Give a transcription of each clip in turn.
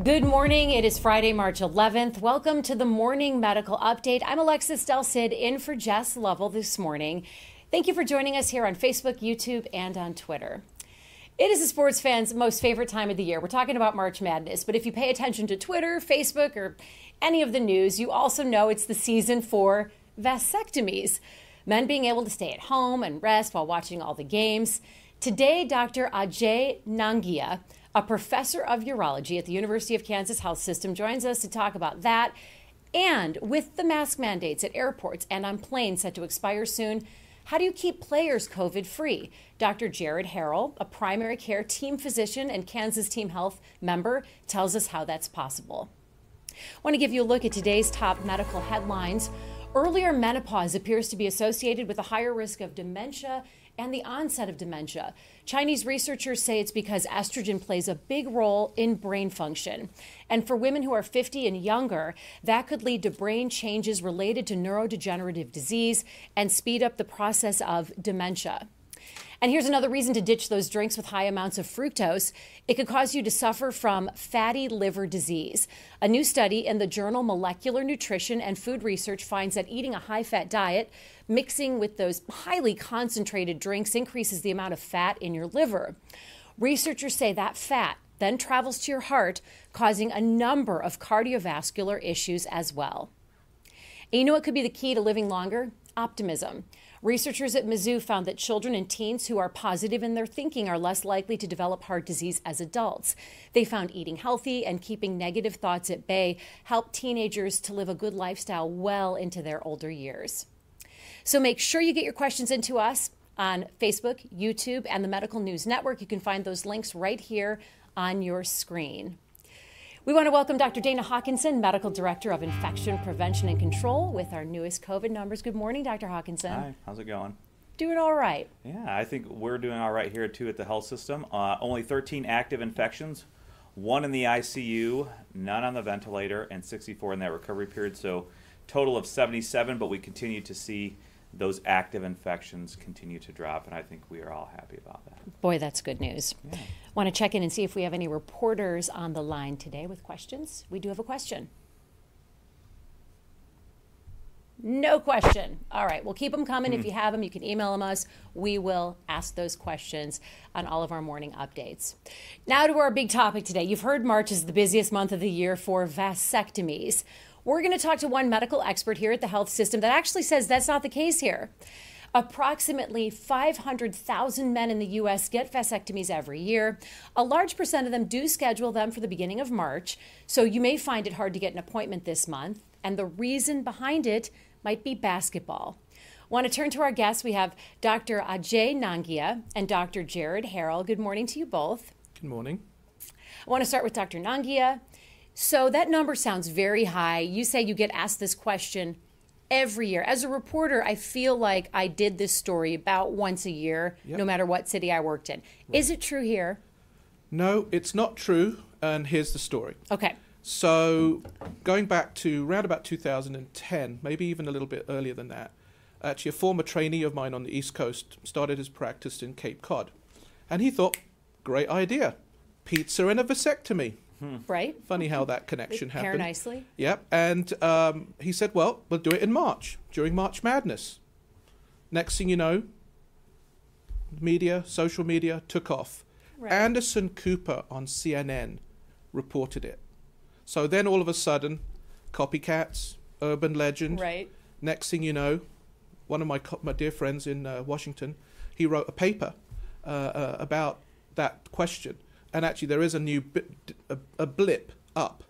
Good morning. It is Friday, March 11th. Welcome to the Morning Medical Update. I'm Alexis Del Cid in for Jess Lovell this morning. Thank you for joining us here on Facebook, YouTube, and on Twitter. It is a sports fan's most favorite time of the year. We're talking about March Madness, but if you pay attention to Twitter, Facebook, or any of the news, you also know it's the season for vasectomies. Men being able to stay at home and rest while watching all the games. Today, Dr. Ajay Nangia, a professor of urology at the University of Kansas Health System, joins us to talk about that. And with the mask mandates at airports and on planes set to expire soon, how do you keep players COVID-free? Dr. Harrell, a primary care team physician and Kansas Team Health member, tells us how that's possible. I want to give you a look at today's top medical headlines. Earlier menopause appears to be associated with a higher risk of dementia and the onset of dementia. Chinese researchers say it's because estrogen plays a big role in brain function. And for women who are 50 and younger, that could lead to brain changes related to neurodegenerative disease and speed up the process of dementia. And here's another reason to ditch those drinks with high amounts of fructose. It could cause you to suffer from fatty liver disease. A new study in the journal Molecular Nutrition and Food Research finds that eating a high-fat diet, mixing with those highly concentrated drinks, increases the amount of fat in your liver. Researchers say that fat then travels to your heart, causing a number of cardiovascular issues as well. And you know what could be the key to living longer? Optimism. Researchers at Mizzou found that children and teens who are positive in their thinking are less likely to develop heart disease as adults. They found eating healthy and keeping negative thoughts at bay help teenagers to live a good lifestyle well into their older years. So make sure you get your questions into us on Facebook, YouTube, and the Medical News Network. You can find those links right here on your screen. We want to welcome Dr. Dana Hawkinson, Medical Director of Infection Prevention and Control, with our newest COVID numbers. Good morning, Dr. Hawkinson. Hi, how's it going? Doing all right. Yeah, I think we're doing all right here too at the health system. Only 13 active infections, 1 in the ICU, none on the ventilator, and 64 in that recovery period. So total of 77, but we continue to see those active infections continue to drop, and I think we are all happy about that. Boy, that's good news. Yeah. Want to check in and see if we have any reporters on the line today with questions? We do have a question. No question. All right, we'll keep them coming. If you have them, you can email them us. We will ask those questions on all of our morning updates. Now to our big topic today. You've heard March is the busiest month of the year for vasectomies. We're going to talk to one medical expert here at the health system that actually says that's not the case here. Approximately 500,000 men in the U.S. get vasectomies every year. A large percent of them do schedule them for the beginning of March, so you may find it hard to get an appointment this month. And the reason behind it might be basketball. Want to turn to our guests. We have Dr. Ajay Nangia and Dr. Harrell. Good morning to you both. Good morning. I want to start with Dr. Nangia. So that number sounds very high. You say you get asked this question every year. As a reporter, I feel like I did this story about once a year, no matter what city I worked in. Right. Is it true here? No, it's not true, and here's the story. Okay. So going back to around about 2010, maybe even a little bit earlier than that, actually a former trainee of mine on the East Coast started his practice in Cape Cod. And he thought, great idea, pizza and a vasectomy. Right. Funny how that connection happened. Pair nicely. Yep. And he said, well, we'll do it in March, during March Madness. Next thing you know, social media took off. Right. Anderson Cooper on CNN reported it. So then all of a sudden, copycats, urban legend. Right. Next thing you know, one of my dear friends in Washington, he wrote a paper about that question. And actually, there is a new a blip up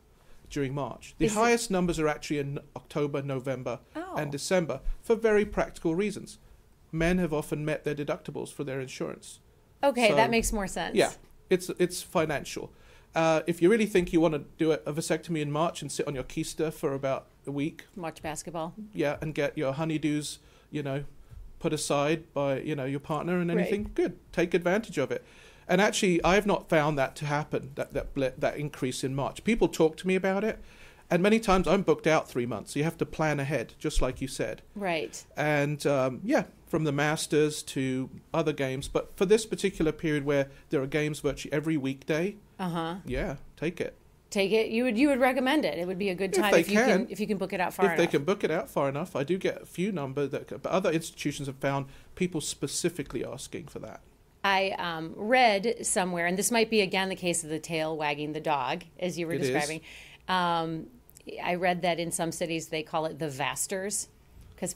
during March. The highest numbers are actually in October, November, and December for very practical reasons. Men have often met their deductibles for their insurance. Okay, so, that makes more sense. Yeah, it's financial. If you really think you want to do a vasectomy in March and sit on your keister for about a week, watch basketball. Yeah, and get your honeydews, put aside by your partner and anything. Right. Good, take advantage of it. And actually, I have not found that to happen, that increase in March. People talk to me about it, and many times I'm booked out 3 months. So you have to plan ahead, just like you said. Right. And, from the Masters to other games. But for this particular period where there are games virtually every weekday, take it. take it. You would recommend it. It would be a good time if you can book it out far enough. If they can book it out far enough, I do get a few numbers but other institutions have found people specifically asking for that. I read somewhere, and this might be again the case of the tail wagging the dog, as you were describing. I read that in some cities they call it the Vasters, because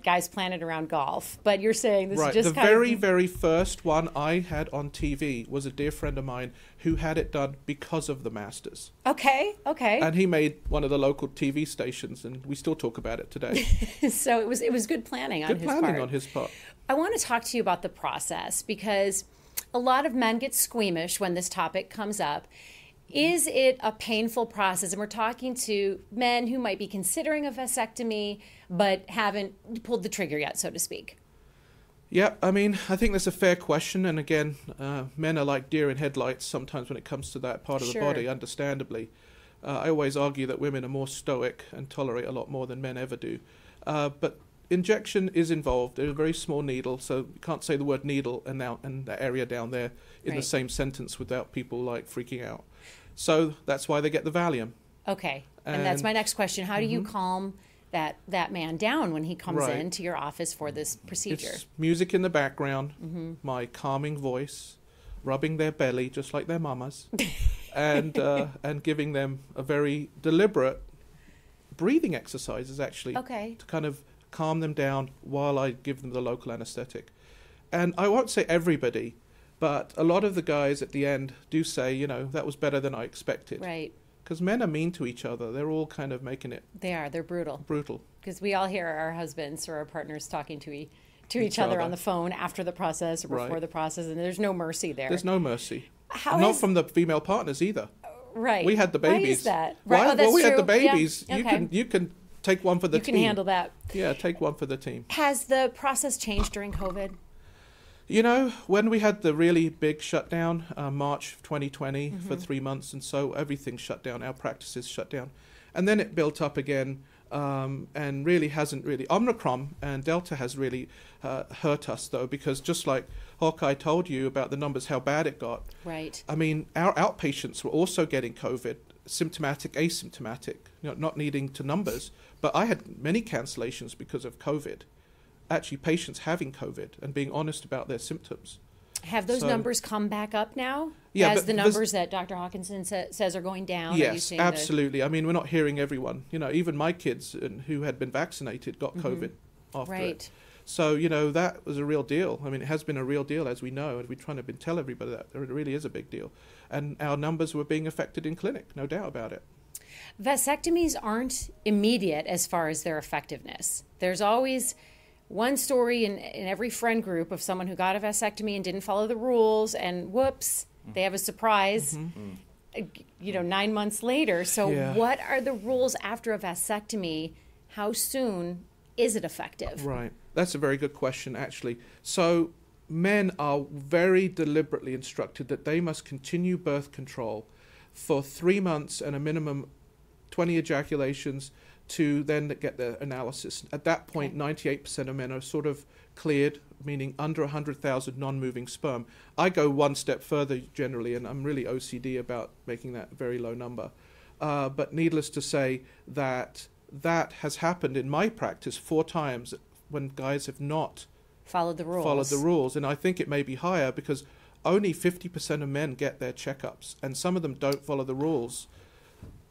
guys plan it around golf. But you're saying this is just the very first one I had on TV was a dear friend of mine who had it done because of the Masters. Okay. And he made one of the local TV stations, and we still talk about it today. So it was good planning on his part. Good planning on his part. I want to talk to you about the process, because a lot of men get squeamish when this topic comes up. Is it a painful process? And we're talking to men who might be considering a vasectomy but haven't pulled the trigger yet, so to speak. Yeah, I mean, I think that's a fair question. And again, men are like deer in headlights sometimes when it comes to that part of the body, understandably. I always argue that women are more stoic and tolerate a lot more than men ever do. But injection is involved. There's a very small needle, so you can't say the word needle and the area down there in the same sentence without people like freaking out. So that's why they get the Valium. Okay, and that's my next question. How do you calm that man down when he comes into your office for this procedure? It's music in the background, my calming voice, rubbing their belly just like their mamas, and giving them a very deliberate breathing exercises actually to kind of calm them down while I give them the local anesthetic. And I won't say everybody, but a lot of the guys at the end do say, that was better than I expected. Right. Because men are mean to each other. They're all kind of making it... They're brutal. Brutal. Because we all hear our husbands or our partners talking to each other on the phone after the process or before the process, and there's no mercy there. There's no mercy. Not from the female partners either. Right. We had the babies. Why is that? Right. Well, we had the true. babies. Yeah. You can take one for the team. You can handle that. Yeah, take one for the team. Has the process changed during COVID? When we had the really big shutdown, March of 2020, for 3 months, and so everything shut down, our practices shut down. And then it built up again, and really hasn't really... Omicron and Delta has really hurt us, though, because just like Hawkeye told you about the numbers, how bad it got. Right. I mean, our outpatients were also getting COVID, symptomatic, asymptomatic, not needing to numbers. But I had many cancellations because of COVID. Actually, patients having COVID and being honest about their symptoms. Have those numbers come back up now? Yeah, as the numbers that Dr. Hawkinson says are going down? Yes, absolutely. I mean, we're not hearing everyone. Even my kids who had been vaccinated got COVID after it. So, that was a real deal. I mean, it has been a real deal, as we know, and we're trying to tell everybody that it really is a big deal. And our numbers were being affected in clinic, no doubt about it. Vasectomies aren't immediate as far as their effectiveness. There's always one story in every friend group of someone who got a vasectomy and didn't follow the rules, and whoops, they have a surprise, 9 months later. So what are the rules after a vasectomy? How soon is it effective? Right. That's a very good question, actually. So men are very deliberately instructed that they must continue birth control for 3 months and a minimum 20 ejaculations to then get their analysis. At that point, 98% of men are sort of cleared, meaning under 100,000 non-moving sperm. I go one step further generally, and I'm really OCD about making that very low number. But needless to say that has happened in my practice 4 times when guys have not followed the rules. And I think it may be higher because only 50% of men get their checkups, and some of them don't follow the rules.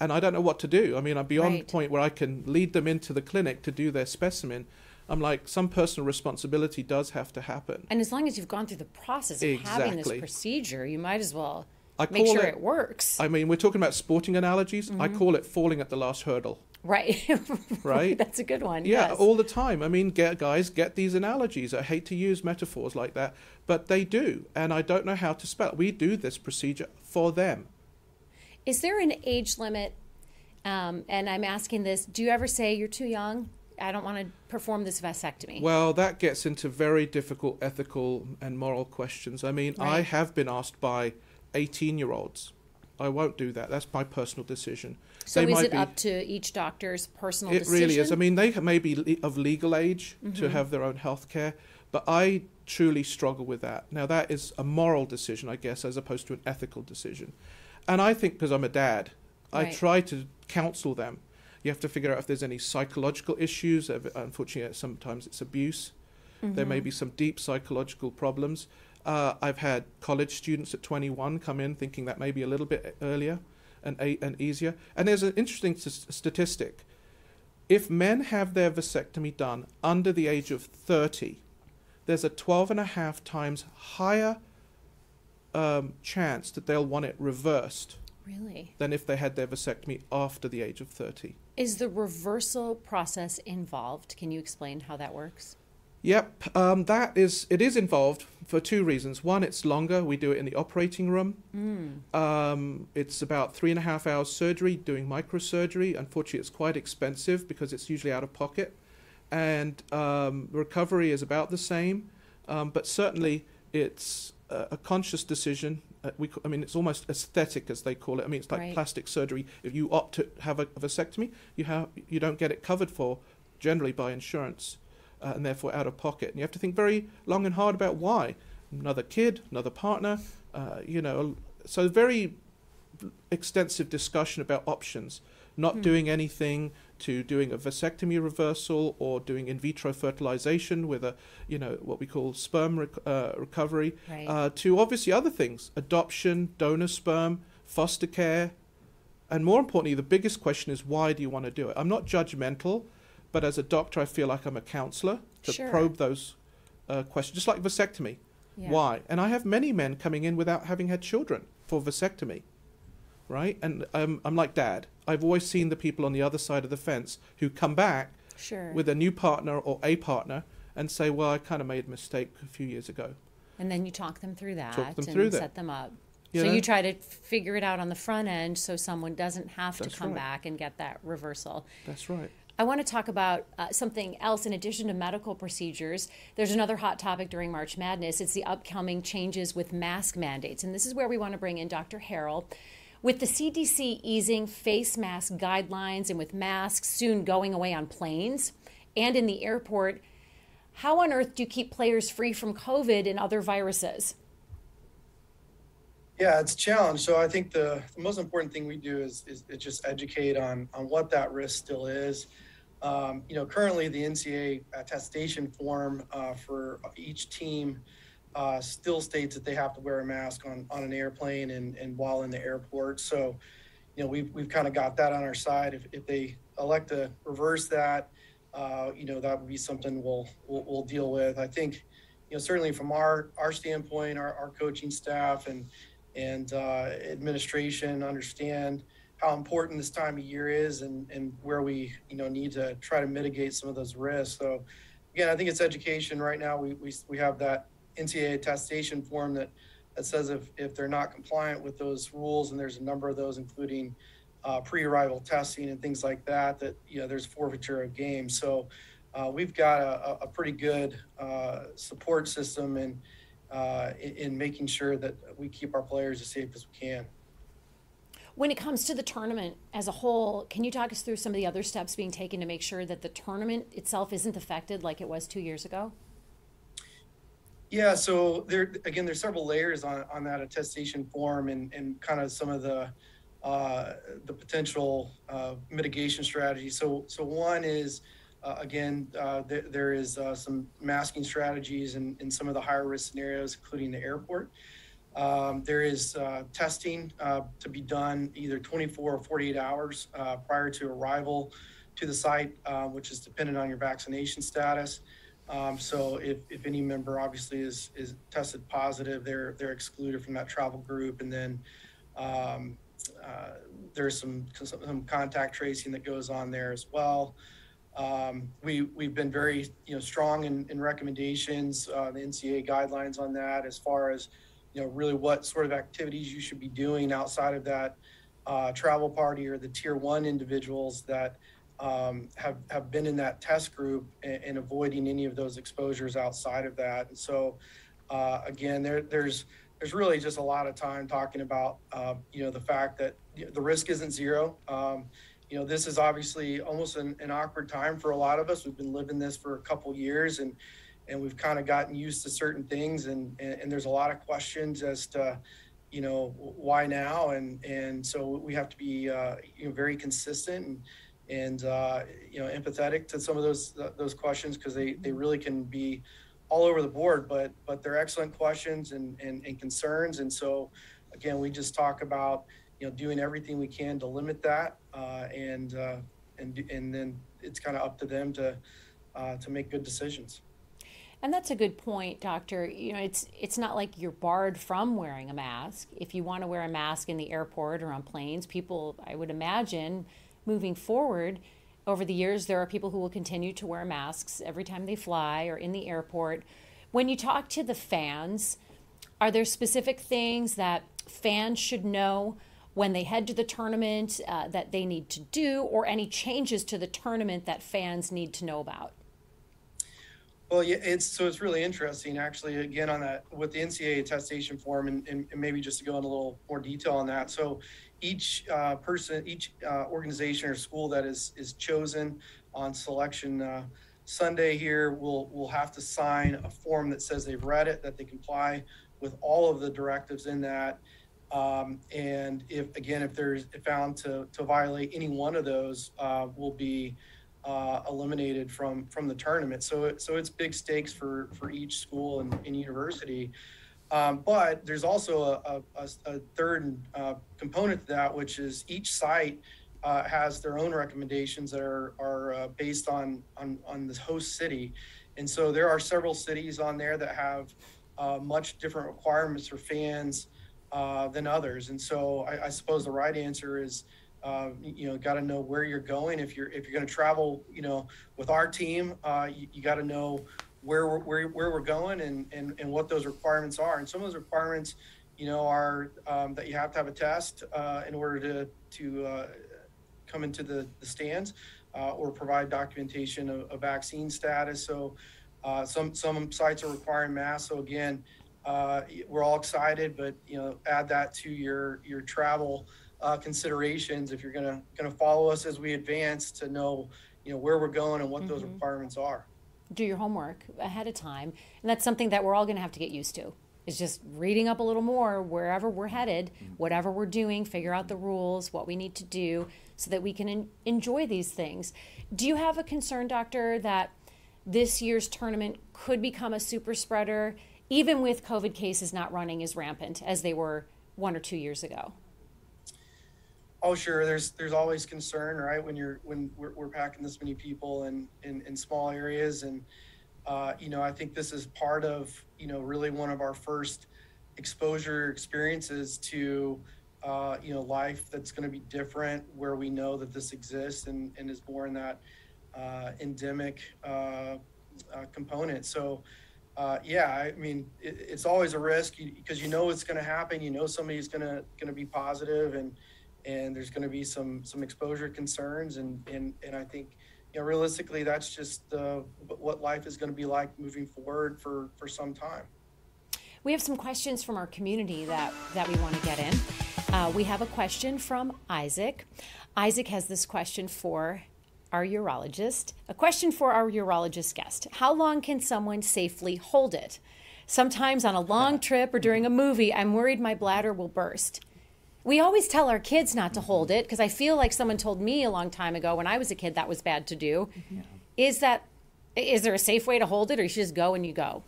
And I don't know what to do. I mean, I'm beyond the point where I can lead them into the clinic to do their specimen. I'm like, some personal responsibility does have to happen. And as long as you've gone through the process of having this procedure, you might as well make sure it works. I mean, we're talking about sporting analogies. I call it falling at the last hurdle. Right. Right? That's a good one. Yeah, yes. All the time. I mean, guys get these analogies. I hate to use metaphors like that, but they do. And I don't know how to spell it. We do this procedure for them. Is there an age limit? And I'm asking this, do you ever say you're too young? I don't want to perform this vasectomy. Well, that gets into very difficult ethical and moral questions. I mean, I have been asked by 18-year-olds. I won't do that. That's my personal decision. So is it up to each doctor's personal decision? It really is. I mean, they may be of legal age to have their own health care, but I truly struggle with that. Now, that is a moral decision, I guess, as opposed to an ethical decision. And I think because I'm a dad, I Right. try to counsel them. You have to figure out if there's any psychological issues. Unfortunately, sometimes it's abuse. There may be some deep psychological problems. I've had college students at 21 come in thinking that may be a little bit earlier and easier. And there's an interesting statistic. If men have their vasectomy done under the age of 30, there's a 12.5 times higher chance that they'll want it reversed Really? than if they had their vasectomy after the age of 30. Is the reversal process involved? Can you explain how that works? Yep, it is involved for two reasons. One, it's longer. We do it in the operating room. It's about 3.5 hours surgery, doing microsurgery. Unfortunately, it's quite expensive because it's usually out of pocket. And recovery is about the same. But certainly, it's a conscious decision. It's almost aesthetic, as they call it. I mean, it's like Right. plastic surgery. If you opt to have a vasectomy, you don't get it covered for, generally by insurance. And therefore out of pocket. And you have to think very long and hard about why. Another kid, another partner, so very extensive discussion about options. Not doing anything to doing a vasectomy reversal or doing in vitro fertilization with what we call sperm recovery, Right. to obviously other things, adoption, donor sperm, foster care. And more importantly, the biggest question is, why do you want to do it? I'm not judgmental. But as a doctor, I feel like I'm a counselor to Sure. probe those questions, just like vasectomy. Yeah. Why? And I have many men coming in without having had children for vasectomy, right? And I'm like Dad. I've always seen the people on the other side of the fence who come back Sure. with a new partner or a partner and say, well, I kind of made a mistake a few years ago. And then you talk them through that Talk them and through that. set them up. You So know? you try to figure it out on the front end so someone doesn't have to That's come right. back and get that reversal. That's right. I want to talk about something else in addition to medical procedures. There's another hot topic during March Madness. It's the upcoming changes with mask mandates. And this is where we want to bring in Dr. Harrell. With the CDC easing face mask guidelines and with masks soon going away on planes and in the airport, how on earth do you keep players free from COVID and other viruses? Yeah, it's a challenge. So I think the most important thing we do is just educate on what that risk still is. Currently the NCAA attestation form for each team still states that they have to wear a mask on an airplane and while in the airport. So, we've kind of got that on our side. If they elect to reverse that, that would be something we'll deal with. I think, certainly from our standpoint, our coaching staff and administration understand how important this time of year is and where we need to try to mitigate some of those risks. So again, I think it's education. Right now we have that NCAA attestation form that says if they're not compliant with those rules, and there's a number of those, including pre-arrival testing and things like that there's forfeiture of games. So we've got a pretty good support system in making sure that we keep our players as safe as we can. When it comes to the tournament as a whole, can you talk us through some of the other steps being taken to make sure that the tournament itself isn't affected like it was 2 years ago? Yeah, so there's several layers on that attestation form and kind of some of the potential mitigation strategies. So one is, there is some masking strategies in some of the higher risk scenarios, including the airport. There is testing to be done either 24 or 48 hours prior to arrival to the site, which is dependent on your vaccination status. So if any member obviously is tested positive, they're excluded from that travel group. And then there's some contact tracing that goes on there as well. We've been very strong in recommendations, the NCAA guidelines on that, as far as really what sort of activities you should be doing outside of that travel party or the tier 1 individuals that have been in that test group and avoiding any of those exposures outside of that. And so again, there's really just a lot of time talking about the fact that the risk isn't zero. This is obviously almost an awkward time for a lot of us. We've been living this for a couple years and we've kind of gotten used to certain things and there's a lot of questions as to why now? And so we have to be, very consistent and empathetic to some of those questions, because they really can be all over the board, but they're excellent questions and concerns. And so, again, we just talk about, doing everything we can to limit that, and then it's kind of up to them to make good decisions. And that's a good point, Doctor. It's not like you're barred from wearing a mask. If you want to wear a mask in the airport or on planes, people, I would imagine, moving forward, over the years, there are people who will continue to wear masks every time they fly or in the airport. When you talk to the fans, are there specific things that fans should know when they head to the tournament that they need to do, or any changes to the tournament that fans need to know about? Well, yeah, it's really interesting, actually, again, on that with the NCAA attestation form, and maybe just to go into a little more detail on that. So each organization or school that is chosen on selection Sunday here will have to sign a form that says they've read it, that they comply with all of the directives in that. And if they're found to violate any one of those, will be eliminated from the tournament. So it's big stakes for each school and university. But there's also a third component to that, which is each site has their own recommendations that are based on the host city. And so there are several cities on there that have much different requirements for fans than others. And so I suppose the right answer is, got to know where you're going. If you're going to travel, with our team, you got to know where we're going and what those requirements are. And some of those requirements, are that you have to have a test in order to come into the stands, or provide documentation of vaccine status. So some sites are requiring masks. So again, we're all excited, but add that to your travel considerations if you're gonna follow us as we advance, to know where we're going and what those requirements are. Do your homework ahead of time, and that's something that we're all going to have to get used to. Is just reading up a little more wherever we're headed, whatever we're doing, figure out the rules, what we need to do, so that we can enjoy these things. Do you have a concern, Doctor, that this year's tournament could become a super spreader, even with COVID cases not running as rampant as they were 1 or 2 years ago? Oh, sure. There's always concern, right? When we're packing this many people in small areas, and I think this is part of really one of our first exposure experiences to life that's going to be different, where we know that this exists and is more in that endemic component. So I mean, it's always a risk, because it's going to happen. Somebody's going to be positive, and there's going to be some exposure concerns, and I think realistically that's just what life is going to be like moving forward for some time. We have some questions from our community that we want to get in. We have a question from Isaac. Isaac has this question for our urologist. A question for our urologist guest. How long can someone safely hold it? Sometimes on a long trip or during a movie, I'm worried my bladder will burst. We always tell our kids not to hold it, because I feel like someone told me a long time ago when I was a kid that was bad to do. Yeah. Is there a safe way to hold it, or you should just go and you go?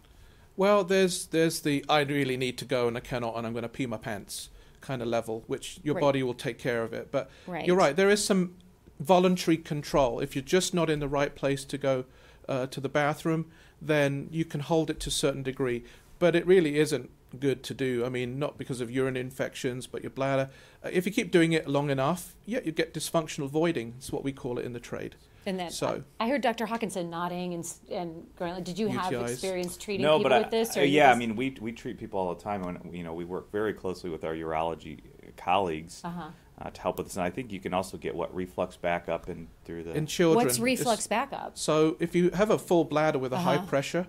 Well, there's the I really need to go and I cannot and I'm going to pee my pants kind of level, which your body will take care of it. But you're right, there is some voluntary control. If you're just not in the right place to go to the bathroom, then you can hold it to a certain degree. But it really isn't good to do. I mean, not because of urine infections, but your bladder. If you keep doing it long enough, you get dysfunctional voiding. It's what we call it in the trade. And then I heard Dr. Hawkinson nodding and going. Did you have UTIs. Experience treating people with this? Or I mean, we treat people all the time. When we work very closely with our urology colleagues to help with this. And I think you can also get reflux backup through the... In children. What's reflux backup? So if you have a full bladder with a high pressure,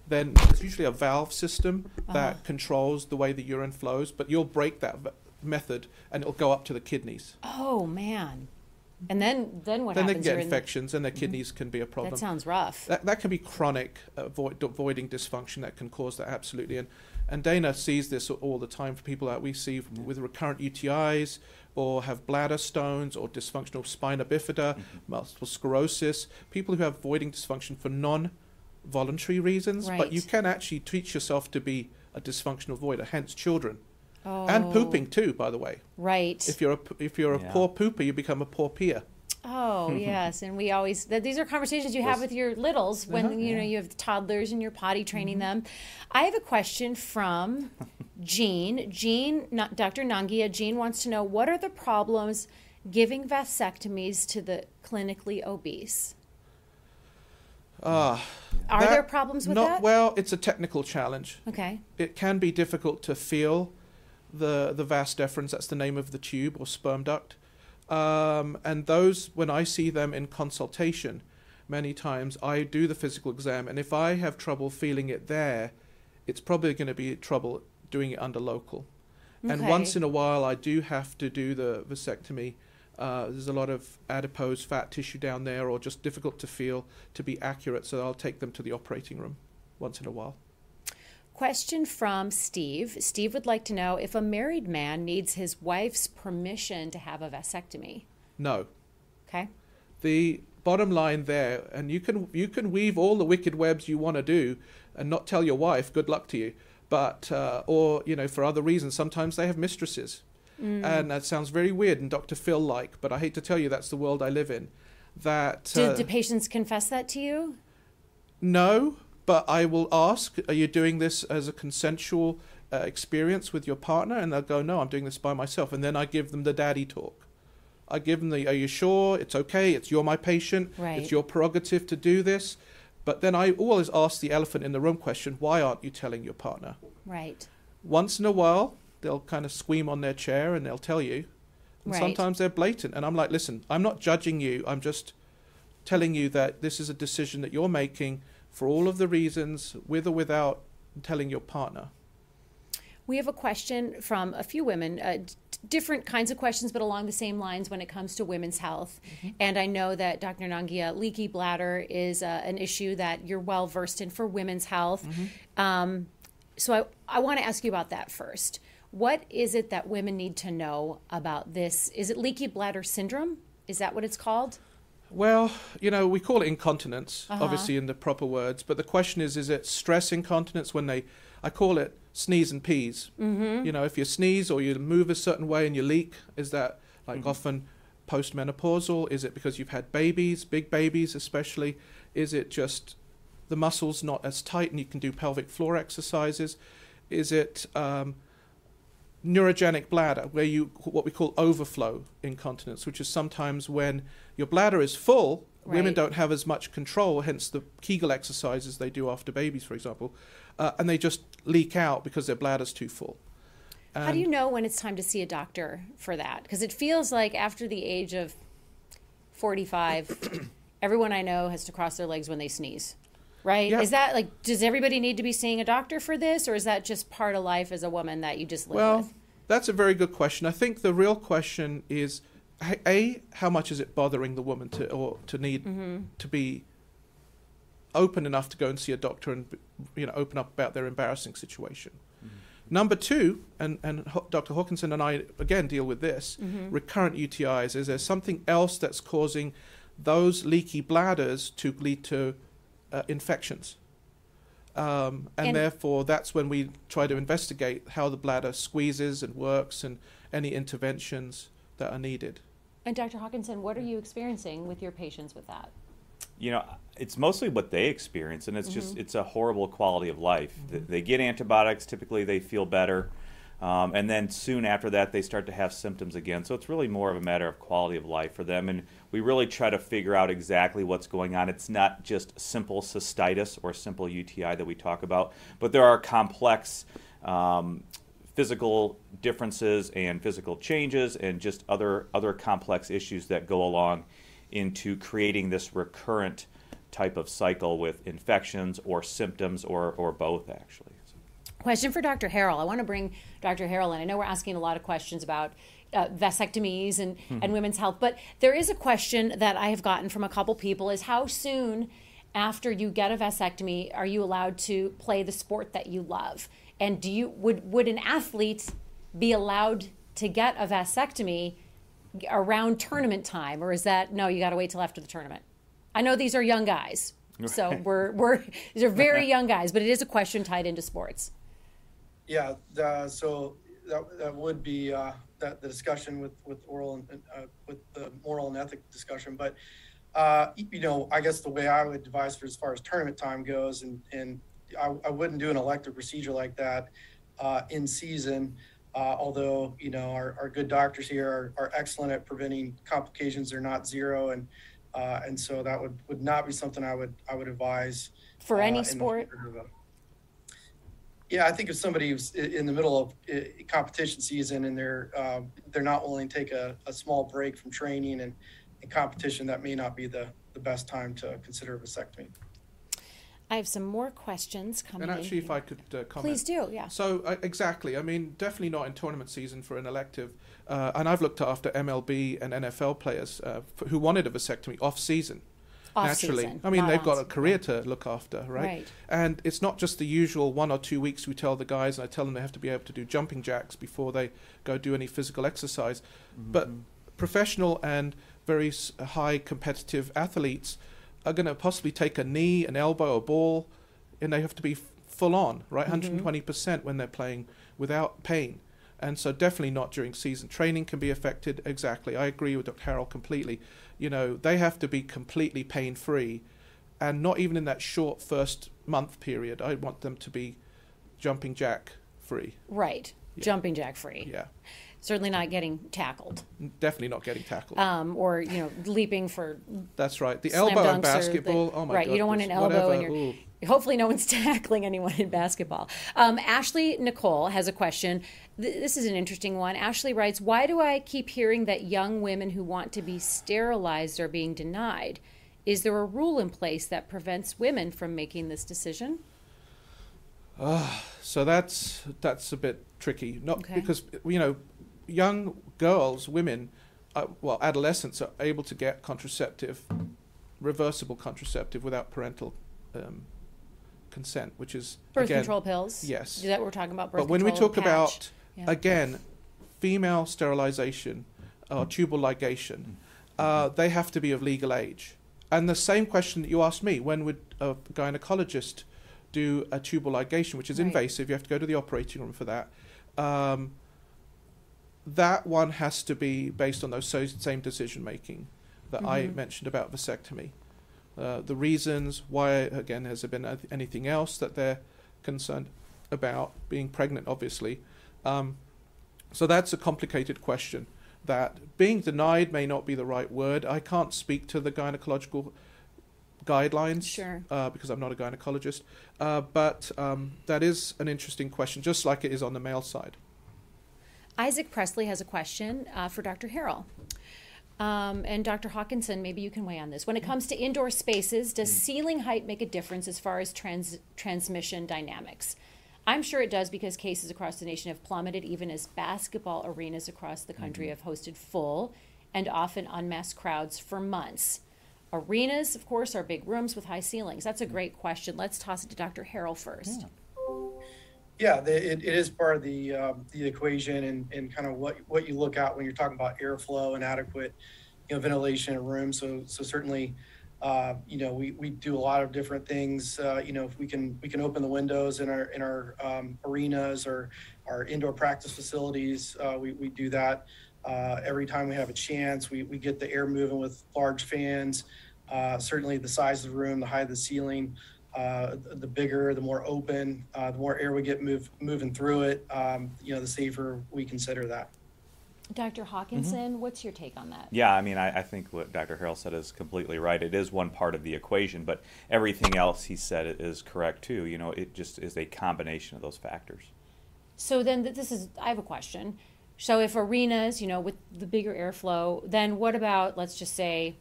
then there's usually a valve system that controls the way the urine flows, but you'll break that method and it'll go up to the kidneys. Oh, man. And then what happens? Then they can get infections and their kidneys can be a problem. That sounds rough. That can be chronic voiding dysfunction that can cause that, absolutely. And Dana sees this all the time for people that we see with recurrent UTIs or have bladder stones or dysfunctional spina bifida, multiple sclerosis, people who have voiding dysfunction for non-voluntary reasons. Right. But you can actually teach yourself to be a dysfunctional voider, hence children. Oh. And pooping too, by the way. Right. If you're a poor pooper, you become a poor peer. Oh, yes. And we always, these are conversations you have with your littles when, you have toddlers and you're potty training them. I have a question from Jean. Dr. Nangia, Jean wants to know, what are the problems giving vasectomies to the clinically obese? Are there problems with that? Well, it's a technical challenge. Okay. It can be difficult to feel the vas deferens, that's the name of the tube or sperm duct. And those, when I see them in consultation, many times I do the physical exam, and if I have trouble feeling it there, it's probably going to be trouble doing it under local. Okay. And once in a while I do have to do the vasectomy. There's a lot of adipose fat tissue down there, or just difficult to feel to be accurate, so I'll take them to the operating room once in a while. Question from Steve. Steve would like to know if a married man needs his wife's permission to have a vasectomy. No. Okay. The bottom line there, and you can weave all the wicked webs you want to do and not tell your wife, good luck to you. But, or, for other reasons, sometimes they have mistresses. And that sounds very weird and Dr. Phil-like, but I hate to tell you that's the world I live in. That do patients confess that to you? No. But I will ask, are you doing this as a consensual experience with your partner? And they'll go, no, I'm doing this by myself. And then I give them the daddy talk. I give them are you sure? It's okay. You're my patient. Right. It's your prerogative to do this. But then I always ask the elephant in the room question, why aren't you telling your partner? Right. Once in a while, they'll kind of squeam on their chair and they'll tell you. And sometimes they're blatant. And I'm like, listen, I'm not judging you. I'm just telling you that this is a decision that you're making for all of the reasons, with or without telling your partner. We have a question from a few women, different kinds of questions, but along the same lines when it comes to women's health. And I know that Dr. Nangia, leaky bladder is an issue that you're well versed in for women's health. So I want to ask you about that first. What is it that women need to know about this? Is it leaky bladder syndrome? Is that what it's called? Well, we call it incontinence, obviously in the proper words, but the question is it stress incontinence when I call it sneeze and peas. If you sneeze or you move a certain way and you leak, is that often postmenopausal? Is it because you've had babies, big babies especially? Is it just the muscles not as tight and you can do pelvic floor exercises? Is it neurogenic bladder, where what we call overflow incontinence, which is sometimes when your bladder is full, women don't have as much control, hence the Kegel exercises they do after babies, for example, and they just leak out because their bladder's too full. How do you know when it's time to see a doctor for that? Because it feels like after the age of 45, everyone I know has to cross their legs when they sneeze. Right? Yeah. Is that does everybody need to be seeing a doctor for this, or is that just part of life as a woman that you just live with? Well, that's a very good question. I think the real question is, how much is it bothering the woman to need to be open enough to go and see a doctor and open up about their embarrassing situation. Number two, and Dr. Hawkinson and I again deal with this, recurrent UTIs. Is there something else that's causing those leaky bladders to lead to infections? And therefore, that's when we try to investigate how the bladder squeezes and works and any interventions that are needed. And Dr. Hawkinson, what are you experiencing with your patients with that? It's mostly what they experience, and it's just, it's a horrible quality of life. They get antibiotics, typically they feel better, and then soon after that they start to have symptoms again. So it's really more of a matter of quality of life for them, and we really try to figure out exactly what's going on. It's not just simple cystitis or simple UTI that we talk about, but there are complex physical differences and physical changes and just other complex issues that go along into creating this recurrent type of cycle with infections or symptoms or both, actually. Question for Dr. Harrell. I want to bring Dr. Harrell in. I know we're asking a lot of questions about vasectomies and women's health, but there is a question that I have gotten from a couple people is how soon after you get a vasectomy are you allowed to play the sport that you love? And would an athlete be allowed to get a vasectomy around tournament time, or is that no? You got to wait till after the tournament. I know these are young guys, so these are very young guys, but it is a question tied into sports. Yeah, so that would be the discussion with oral and with the moral and ethic discussion. But I guess the way I would advise for as far as tournament time goes, and I wouldn't do an elective procedure like that in season. Although our good doctors here are excellent at preventing complications. They're not zero, and so that would not be something I would advise for any sport. Yeah, I think if somebody's in the middle of competition season and they're not willing to take a small break from training and competition, that may not be the best time to consider a vasectomy. I have some more questions coming in. And actually, if I could comment. Please do, yeah. So, exactly. I mean, definitely not in tournament season for an elective. And I've looked after MLB and NFL players who wanted a vasectomy off-season. Naturally. Off-season. I mean, they've got a career to look after, right? Right. And it's not just the usual 1 or 2 weeks we tell the guys, and I tell them they have to be able to do jumping jacks before they go do any physical exercise. Mm-hmm. But professional and very high competitive athletes are going to possibly take a knee, an elbow, a ball, and they have to be full on, right? 120% when they're playing without pain. And so definitely not during season. Training can be affected, exactly. I agree with Dr. Harrell completely. They have to be completely pain-free, and not even in that short first month period. I want them to be jumping jack free. Right, yeah. Jumping jack free. Yeah. Certainly not getting tackled. Definitely not getting tackled. Or leaping for. That's right. The elbow in basketball. Oh my God. Right. You don't want an elbow in your. Hopefully, no one's tackling anyone in basketball. Ashley Nicole has a question. This is an interesting one. Ashley writes, "Why do I keep hearing that young women who want to be sterilized are being denied? Is there a rule in place that prevents women from making this decision?" So that's a bit tricky. Because young girls, women, adolescents are able to get reversible contraceptive without parental consent, which is birth control pills. Yes, is that what we're talking about? Birth but when we talk patch. About again, female sterilization or tubal ligation, they have to be of legal age. And the same question that you asked me: when would a gynecologist do a tubal ligation, which is invasive? You have to go to the operating room for that. That one has to be based on those same decision making that I mentioned about vasectomy. The reasons why, again, has there been anything else that they're concerned about? Being pregnant, obviously. So that's a complicated question. That being denied may not be the right word. I can't speak to the gynecological guidelines because I'm not a gynecologist. But that is an interesting question, just like it is on the male side. Isaac Presley has a question for Dr. Harrell. And Dr. Hawkinson, maybe you can weigh on this. When it comes to indoor spaces, does ceiling height make a difference as far as transmission dynamics? I'm sure it does, because cases across the nation have plummeted, even as basketball arenas across the country have hosted full and often unmasked crowds for months. Arenas, of course, are big rooms with high ceilings. That's a great question. Let's toss it to Dr. Harrell first. Yeah, it is part of the equation and kind of what you look at when you're talking about airflow and adequate ventilation in a room. So certainly, we do a lot of different things. If we can open the windows in our arenas or our indoor practice facilities, we do that every time we have a chance. We get the air moving with large fans. Certainly, the size of the room, the height of the ceiling. The bigger, the more open, the more air we get moving through it, the safer we consider that. Dr. Hawkinson, what's your take on that? Yeah, I mean, I think what Dr. Harrell said is completely right. It is one part of the equation, but everything else he said is correct too. It just is a combination of those factors. So then I have a question. So if arenas, with the bigger airflow, then what about, let's just say,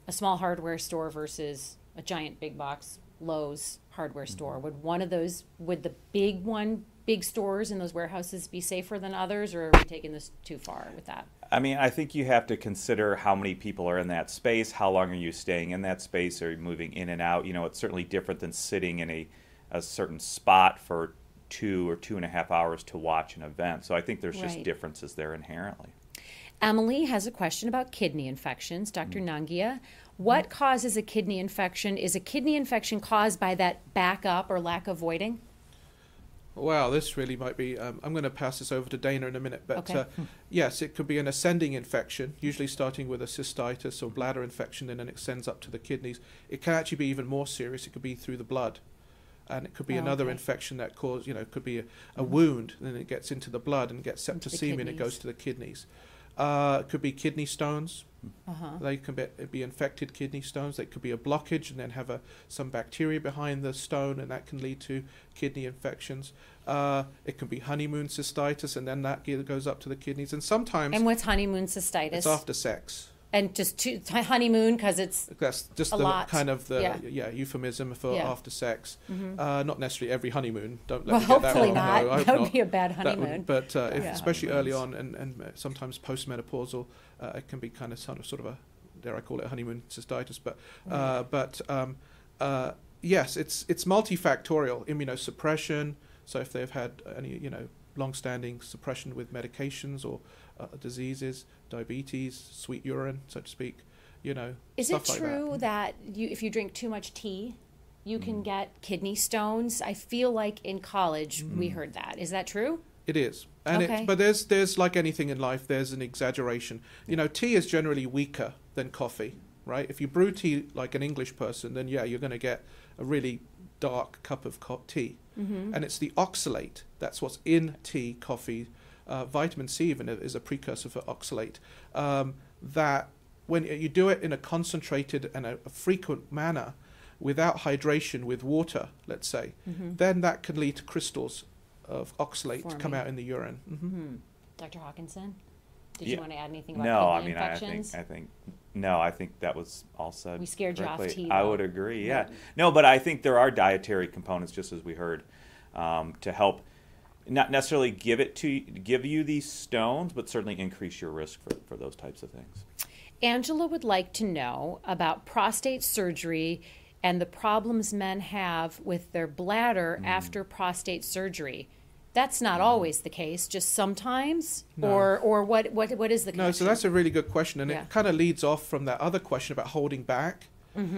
a small hardware store versus a giant big box Lowe's hardware store? Would the big stores in those warehouses be safer than others, or are we taking this too far with that? I mean, I think you have to consider how many people are in that space, how long are you staying in that space, are you moving in and out? It's certainly different than sitting in a certain spot for 2 or 2.5 hours to watch an event. So I think there's just Right. differences there inherently. Emily has a question about kidney infections. Dr. Nangia, what causes a kidney infection? Is a kidney infection caused by that backup or lack of voiding? Wow, this really might be. I'm going to pass this over to Dana in a minute, but Okay. yes, it could be an ascending infection, usually starting with a cystitis or bladder infection, and then it extends up to the kidneys. It can actually be even more serious. It could be through the blood, and it could be another Okay. infection that cause, it could be a wound, and then it gets into the blood and gets Into the septicemia, and it kidneys. goes to the kidneys. It could be kidney stones. Uh-huh. They can be infected kidney stones. They could be a blockage and then have some bacteria behind the stone, and that can lead to kidney infections. It can be honeymoon cystitis, and then that goes up to the kidneys. And sometimes And what's honeymoon cystitis? it's after sex. And just honeymoon because it's That's just A the lot. kind of the Yeah. euphemism for Yeah. after sex. Not necessarily every honeymoon. Don't let well, me get that hopefully wrong. not. No, I hope That would not. be a bad That honeymoon. wouldn't, but Yeah. especially early on and sometimes postmenopausal, it can be kind of sort of a, dare I call it, a honeymoon cystitis. Yes, it's multifactorial. Immunosuppression. So if they've had any long-standing suppression with medications or diseases, diabetes, sweet urine, so to speak. Is stuff it like true that if you drink too much tea, you can get kidney stones? I feel like in college we heard that. Is that true? It is, and Okay. but there's like anything in life, there's an exaggeration. Tea is generally weaker than coffee, right? If you brew tea like an English person, then you're going to get a really dark cup of tea, and it's the oxalate that's what's in tea, coffee. Vitamin C even is a precursor for oxalate. That when you do it in a concentrated and a frequent manner, without hydration, with water, let's say, then that can lead to crystals of oxalate to come Forming. out in the urine. Dr. Hawkinson, did Yeah. you want to add anything about No, I kidney mean, infections? I think that was all said. We scared you off correctly. tea, I though. would agree. Yeah. No, but I think there are dietary components, just as we heard, to help not necessarily give you these stones, but certainly increase your risk for those types of things. Angela would like to know about prostate surgery and the problems men have with their bladder after prostate surgery. That's not always the case, just sometimes? No. Or what is the connection? No, so that's a really good question, and Yeah. it kind of leads off from that other question about holding back.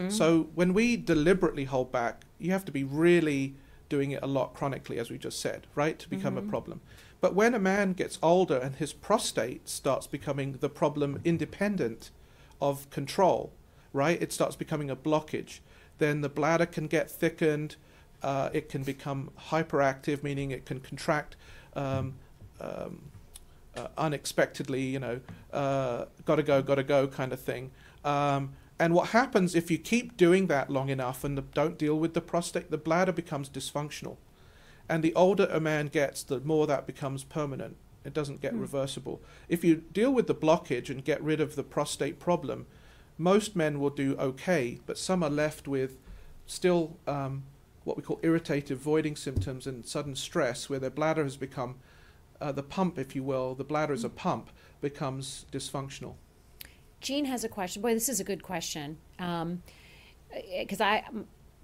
So when we deliberately hold back, you have to be really doing it a lot chronically, as we just said, right, to become a problem. But when a man gets older and his prostate starts becoming the problem independent of control, right, it starts becoming a blockage, then the bladder can get thickened, it can become hyperactive, meaning it can contract unexpectedly, gotta go kind of thing. And what happens if you keep doing that long enough and don't deal with the prostate, the bladder becomes dysfunctional. And the older a man gets, the more that becomes permanent. It doesn't get reversible. If you deal with the blockage and get rid of the prostate problem, most men will do okay, but some are left with still what we call irritative voiding symptoms and sudden stress, where their bladder has become, the pump, if you will, the bladder as a pump, becomes dysfunctional. Jean has a question. Boy, this is a good question. Because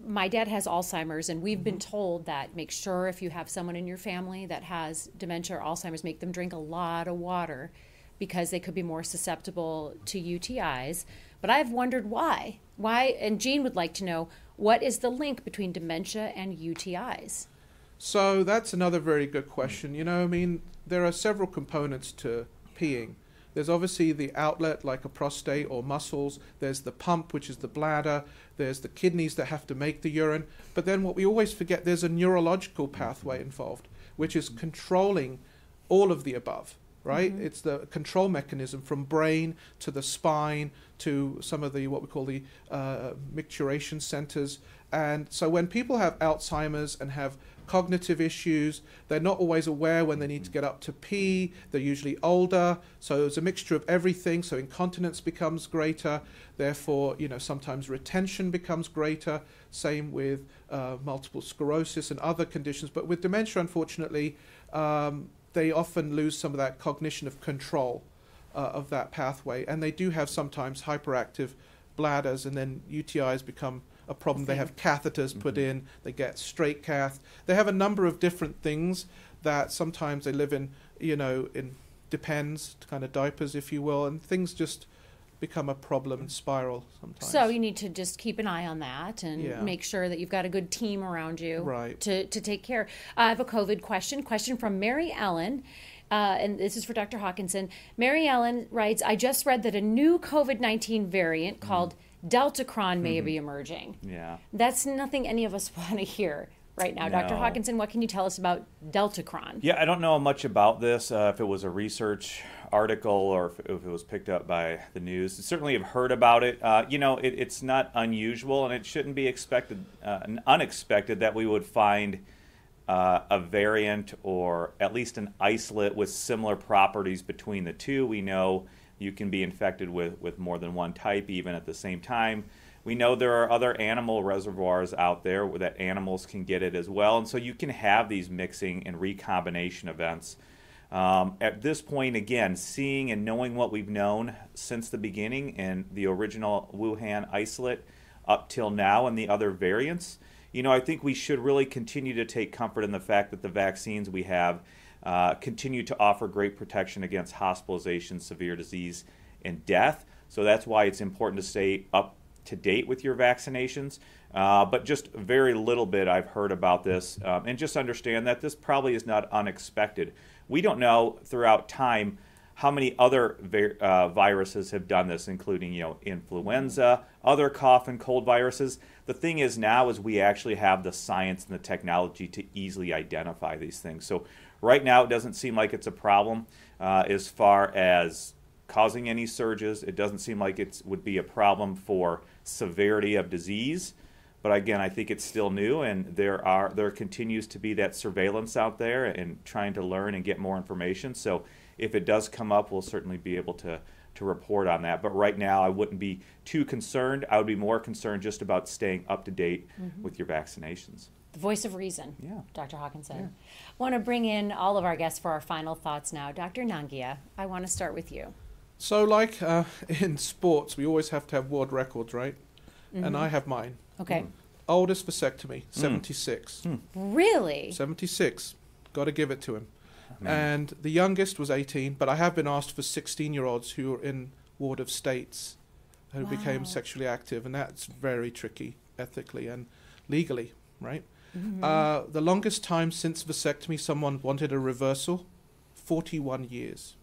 my dad has Alzheimer's, and we've been told that make sure if you have someone in your family that has dementia or Alzheimer's, make them drink a lot of water because they could be more susceptible to UTIs. But I've wondered why. And Jean would like to know, what is the link between dementia and UTIs? So that's another very good question. There are several components to peeing. There's obviously the outlet, like a prostate or muscles. There's the pump, which is the bladder. There's the kidneys that have to make the urine. But then what we always forget, there's a neurological pathway involved, which is controlling all of the above, right? It's the control mechanism from brain to the spine to some of the, what we call the micturition centers. And so when people have Alzheimer's and have cognitive issues, they're not always aware when they need to get up to pee. They're usually older, so there's a mixture of everything. So incontinence becomes greater, therefore sometimes retention becomes greater. Same with multiple sclerosis and other conditions. But with dementia, unfortunately, they often lose some of that cognition of control of that pathway, and they do have sometimes hyperactive bladders, and then UTIs become a problem. They have catheters put in, they get straight cath. They have a number of different things that sometimes they live in, in depends, kind of diapers, if you will, and things just become a problem and spiral sometimes. So you need to just keep an eye on that and make sure that you've got a good team around you to take care. I have a COVID question from Mary Ellen. And this is for Dr. Hawkinson. Mary Ellen writes, I just read that a new COVID-19 variant called Deltacron may be emerging. Yeah. That's nothing any of us want to hear right now. No. Dr. Hawkinson, what can you tell us about Deltacron? Yeah, I don't know much about this, if it was a research article or if it was picked up by the news. Certainly have heard about it. It's not unusual, and it shouldn't be unexpected that we would find a variant or at least an isolate with similar properties between the two. We know you can be infected with more than one type even at the same time. We know there are other animal reservoirs out there that animals can get it as well, and so you can have these mixing and recombination events. At this point, again, seeing and knowing what we've known since the beginning and the original Wuhan isolate up till now and the other variants, I think we should really continue to take comfort in the fact that the vaccines we have continue to offer great protection against hospitalization, severe disease, and death. So that's why it's important to stay up to date with your vaccinations. But just very little bit I've heard about this, and just understand that this probably is not unexpected. We don't know throughout time how many other viruses have done this, including influenza, other cough and cold viruses. The thing is now is we actually have the science and the technology to easily identify these things. So right now it doesn't seem like it's a problem as far as causing any surges. It doesn't seem like it would be a problem for severity of disease. But again, I think it's still new, and there continues to be that surveillance out there and trying to learn and get more information. So if it does come up, we'll certainly be able to report on that. But right now, I wouldn't be too concerned. I would be more concerned just about staying up to date with your vaccinations. The voice of reason, Dr. Hawkinson. Yeah. I want to bring in all of our guests for our final thoughts now. Dr. Nangia, I want to start with you. So like in sports, we always have to have world records, right? And I have mine. Okay. Oldest vasectomy, 76. Really? 76. Got to give it to him. Man. And the youngest was 18, but I have been asked for 16-year-olds who are in ward of states who became sexually active, and that's very tricky ethically and legally, right? The longest time since vasectomy someone wanted a reversal, 41 years.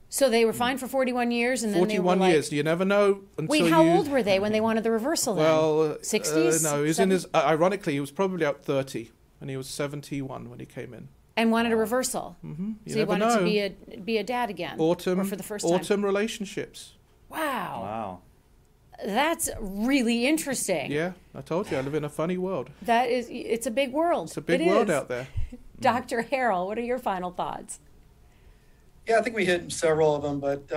So they were fine for 41 years, and then 41 they were years. You never know until Wait, how old were they when they wanted the reversal then? Well, 60s? No, he was in his. Ironically, he was probably out 30, and he was 71 when he came in. And wanted a reversal. So he wanted to be a dad again. Or for the first time. Autumn relationships. Wow. That's really interesting. Yeah, I told you I live in a funny world. It's a big world. It's a big world out there. Dr. Harrell, what are your final thoughts? Yeah, I think we hit several of them, but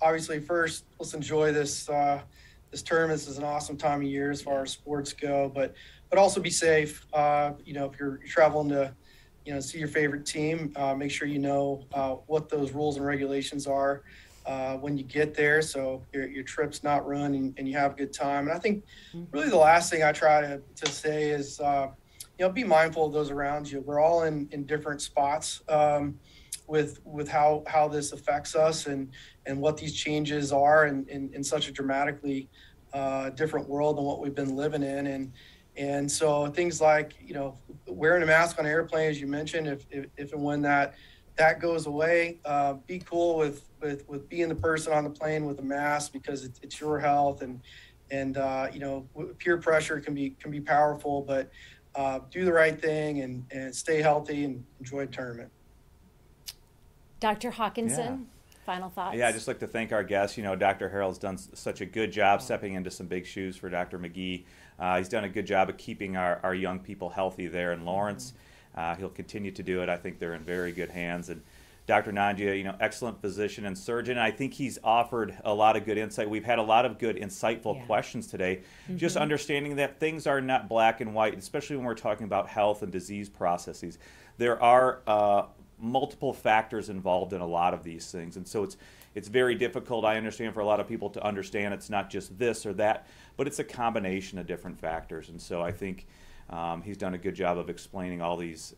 obviously first, let's enjoy this tournament. This is an awesome time of year as far as sports go, but also be safe. If you're traveling to see your favorite team, make sure you know what those rules and regulations are when you get there, so your trip's not ruined and you have a good time. And I think really the last thing I try to say is be mindful of those around you. We're all in different spots with how this affects us and what these changes are in such a dramatically different world than what we've been living in. And so things like, wearing a mask on an airplane, as you mentioned, if and when that goes away, be cool with being the person on the plane with a mask, because it's your health, and peer pressure can be powerful, but do the right thing and stay healthy and enjoy the tournament. Dr. Hawkinson, final thoughts? Yeah, I'd just like to thank our guests. Dr. Harrell's done such a good job stepping into some big shoes for Dr. McGee. He's done a good job of keeping our young people healthy there in Lawrence. He'll continue to do it. I think they're in very good hands. And Dr. Nangia, excellent physician and surgeon. I think he's offered a lot of good insight. We've had a lot of good, insightful questions today. Just understanding that things are not black and white, especially when we're talking about health and disease processes. There are multiple factors involved in a lot of these things, and so it's very difficult, I understand, for a lot of people to understand it's not just this or that, but it's a combination of different factors. And so I think he's done a good job of explaining all these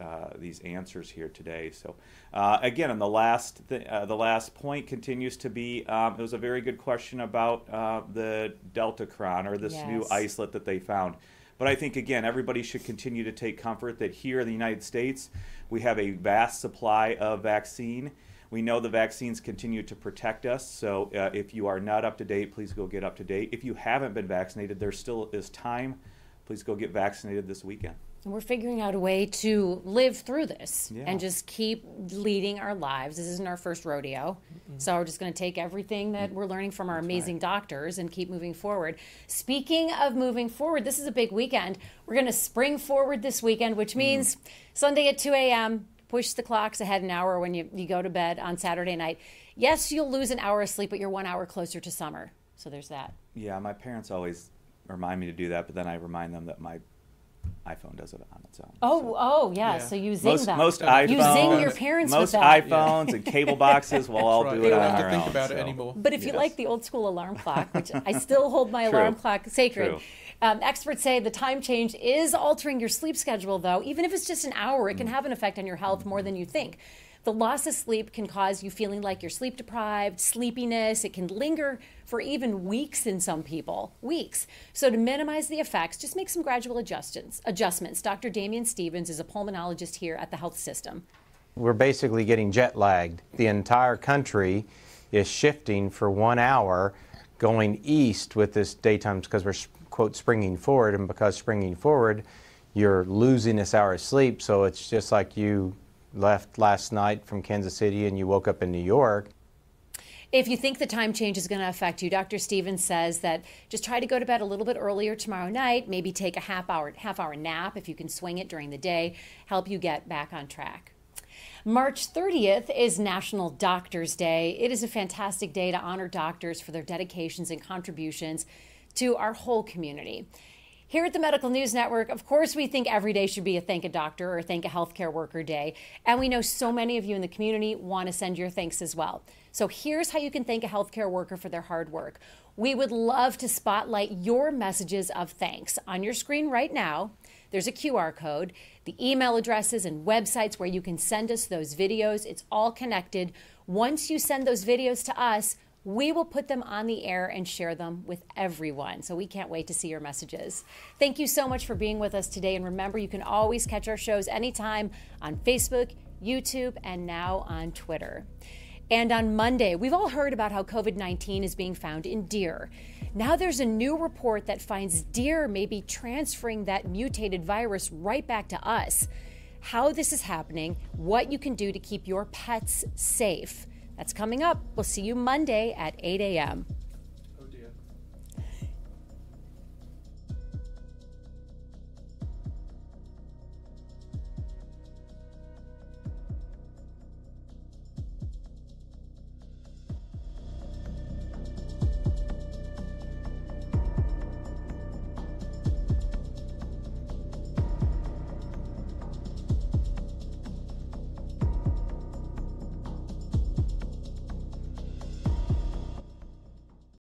answers here today. So again, and the last point continues to be, it was a very good question about the Deltacron, or this new isolate that they found. But I think, again, everybody should continue to take comfort that here in the United States, we have a vast supply of vaccine. We know the vaccines continue to protect us, so if you are not up to date, please go get up to date. If you haven't been vaccinated, there still is time. Please go get vaccinated this weekend. And we're figuring out a way to live through this and just keep leading our lives. This isn't our first rodeo. So we're just going to take everything that we're learning from our amazing doctors and keep moving forward. Speaking of moving forward, this is a big weekend. We're going to spring forward this weekend, which means Sunday at 2 a.m., push the clocks ahead an hour when you go to bed on Saturday night. Yes, you'll lose an hour of sleep, but you're 1 hour closer to summer. So there's that. Yeah, my parents always remind me to do that, but then I remind them that my iPhone does it on its own. Yeah. So you zing them. Most iPhones, you zing your parents most with that. iPhones and cable boxes will all do it on They don't our have to own. think about it anymore. But if you like the old school alarm clock, which I still hold my alarm clock sacred, experts say the time change is altering your sleep schedule, though. Even if it's just an hour, it can have an effect on your health more than you think. The loss of sleep can cause you feeling like you're sleep deprived, sleepiness. It can linger for even weeks in some people, weeks. So to minimize the effects, just make some gradual adjustments. Dr. Damian Stevens is a pulmonologist here at the health system. We're basically getting jet lagged. The entire country is shifting for 1 hour going east with this daytime, because we're, quote, springing forward, and because springing forward, you're losing this hour of sleep. So it's just like you left last night from Kansas City and you woke up in New York. If you think the time change is going to affect you, Dr. Stevens says that just try to go to bed a little bit earlier tomorrow night, maybe take a half hour nap if you can swing it during the day, help you get back on track. March 30th is National Doctors Day. It is a fantastic day to honor doctors for their dedications and contributions to our whole community. Here at the Medical News Network, of course, we think every day should be a Thank a Doctor or Thank a Healthcare Worker Day. And we know so many of you in the community want to send your thanks as well. So here's how you can thank a healthcare worker for their hard work. We would love to spotlight your messages of thanks. On your screen right now, there's a QR code, the email addresses and websites where you can send us those videos. It's all connected. Once you send those videos to us, we will put them on the air and share them with everyone. So we can't wait to see your messages. Thank you so much for being with us today. And remember, you can always catch our shows anytime on Facebook, YouTube, and now on Twitter. And on Monday, we've all heard about how COVID-19 is being found in deer. Now there's a new report that finds deer may be transferring that mutated virus right back to us. How this is happening, what you can do to keep your pets safe. That's coming up. We'll see you Monday at 8 a.m.